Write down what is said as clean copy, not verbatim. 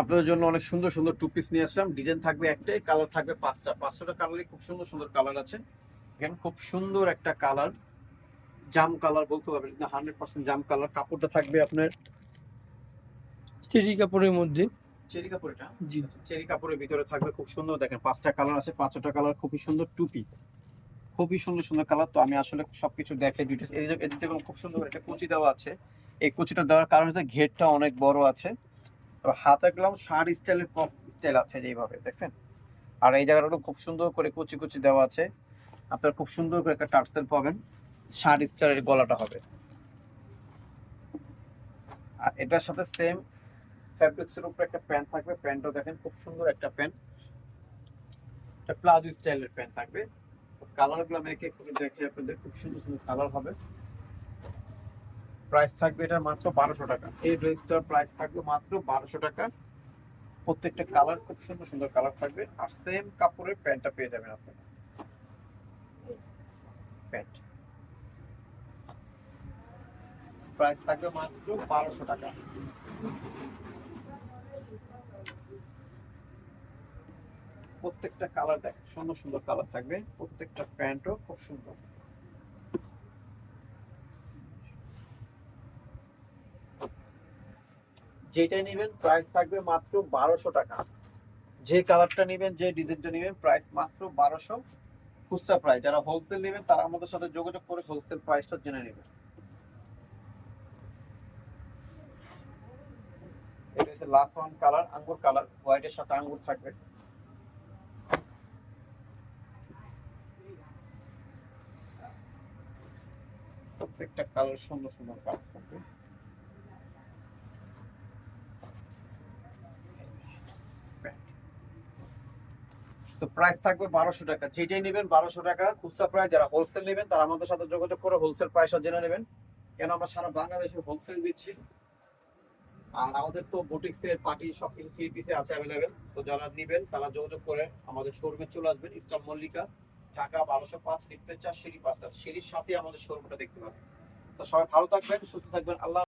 আপনাদের জন্য অনেক সুন্দর সুন্দর টু পিস নিয়ে আসলাম। ডিজাইন থাকবে একটাই, কালার থাকবে পাঁচটা কালারই খুব সুন্দর সুন্দর কালার আছে। এখানে খুব সুন্দর একটা কালার, জাম কালার বলতে পারবেন, 100% জাম কালার। কাপড়টা থাকবে আপনার চেরি কাপড়ের মধ্যে। চেরি কাপড়, এটা জি। চেরি কাপড়ের ভিতরে থাকবে খুব সুন্দর। দেখেন পাঁচটা কালার আছে, পাঁচটা কালার খুবই সুন্দর টু পিস, খুবই সুন্দর সুন্দর কালার। তো আমি আসলে সবকিছু দেখে ডিটেলস এদিকে খুব সুন্দর একটা কুচি দেওয়া আছে। এই কুচিটা দেওয়ার কারণ হচ্ছে ঘেরটা অনেক বড় আছে। তো হাতে গেলাম শার্ট স্টাইলের স্টাইল আছে যেইভাবে দেখছেন। আর এই জায়গাটা খুব সুন্দর করে কুচি কুচি দেওয়া আছে। আপনার খুব সুন্দর করে একটা টার্সেল পাবেন, শার্ট স্টাইলের গলাটা হবে। আর এটার সাথে সেম ফ্যাব্রিক্সের উপরে একটা প্যান্ট থাকবে। প্যান্টও দেখেন খুব সুন্দর একটা প্যান্ট, একটা প্লাজো স্টাইলের প্যান্ট থাকবে। কালারগুলো আমি এক এক করে দেখে আপনাদের, খুব সুন্দর সুন্দর কালার হবে। প্রাইস থাকবে এটা মাত্র 1200 টাকা। এই ড্রেসটার প্রাইস থাকবে মাত্র 1200 টাকা। প্রত্যেকটা কালার খুব সুন্দর সুন্দর কালার থাকবে। আর সেম কাপড়ের প্যান্টটা পেয়ে যাবেন আপনারা। প্যান্ট প্রাইস থাকবে মাত্র 1200 টাকা। প্রত্যেকটা কালার দেখ সুন্দর সুন্দর কালার থাকবে। প্রত্যেকটা প্যান্টও খুব সুন্দর। যেটা নেবেন প্রাইস থাকবে মাত্র 1200 টাকা। যে কালারটা নেবেন, যে ডিজাইনটা নেবেন, প্রাইস মাত্র 1200 খুচরা প্রাইস। যারা হোলসেল নেবেন তারা আমাদের সাথে যোগাযোগ করে হোলসেল প্রাইসটা জেনে নেবেন। এটা হচ্ছে লাস্ট ওয়ান কালার, আঙ্গুর কালার, হোয়াইটের সাথে আঙ্গুর থাকবে। প্রত্যেকটা কালার সুন্দর সুন্দর কালার থাকবে। তো প্রাইস থাকবে 1200 টাকা। যেটাই নেবেন 1200 টাকা খুচরা প্রাইস। যারা হোলসেল নেবেন তারা আমাদের সাথে যোগাযোগ করে হোলসেল প্রাইসটা জেনে নেবেন। কেন আমরা সারা বাংলাদেশে হোলসেল দিচ্ছি। আর আমাদের তো বুটিক্স এর পার্টি সবকিছু থ্রি পিসে আছে অ্যাভেলেবেল। তো যারা নেবেন তারা যোগাযোগ করে আমাদের শোরুমে চলে আসবেন। ইস্টার্ন মল্লিকা, ঢাকা 1205, লিফটের 4, সিঁড়ি 5, সিঁড়ির সাথে আমাদের শোরুমটা দেখতে পাবেন। তো সবাই ভালো থাকবেন, সুস্থ থাকবেন। আল্লাহ।